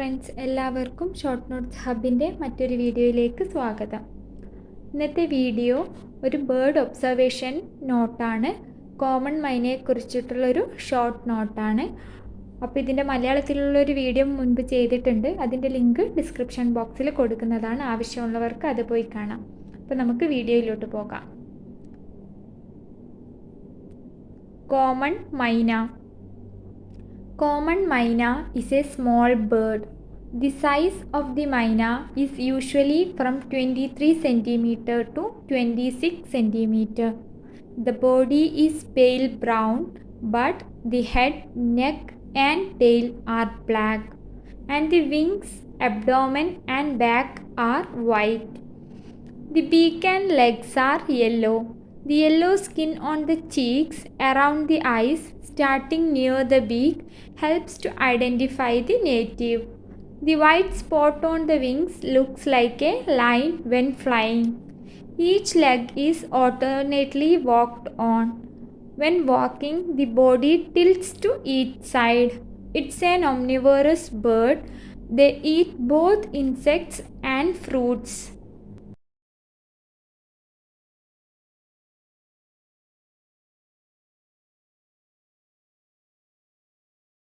Friends, എല്ലാവർക്കും short notes ഹബിൻ്റെ മറ്റൊരു വീഡിയോയിലേക്ക് സ്വാഗതം. ഇന്നത്തെ വീഡിയോ ഒരു ബേർഡ് ഒബ്സർവേഷൻ നോട്ടാണ്. കോമൺ മൈനയെക്കുറിച്ചിട്ടുള്ളൊരു ഷോർട്ട് നോട്ടാണ്. അപ്പോൾ ഇതിൻ്റെ മലയാളത്തിലുള്ളൊരു വീഡിയോ മുൻപ് ചെയ്തിട്ടുണ്ട്. അതിൻ്റെ ലിങ്ക് ഡിസ്ക്രിപ്ഷൻ ബോക്സിൽ കൊടുക്കുന്നതാണ്. ആവശ്യമുള്ളവർക്ക് അത് പോയി കാണാം. അപ്പോൾ നമുക്ക് വീഡിയോയിലോട്ട് പോകാം. കോമൺ മൈന. Common myna is a small bird. The size of the myna is usually from 23 cm to 26 cm. The body is pale brown, but the head, neck and tail are black, and the wings, abdomen and back are white. The beak and legs are yellow. The yellow skin on the cheeks, around the eyes, starting near the beak, helps to identify the native. The white spot on the wings looks like a line when flying. Each leg is alternately walked on. When walking, the body tilts to each side. It's an omnivorous bird. They eat both insects and fruits.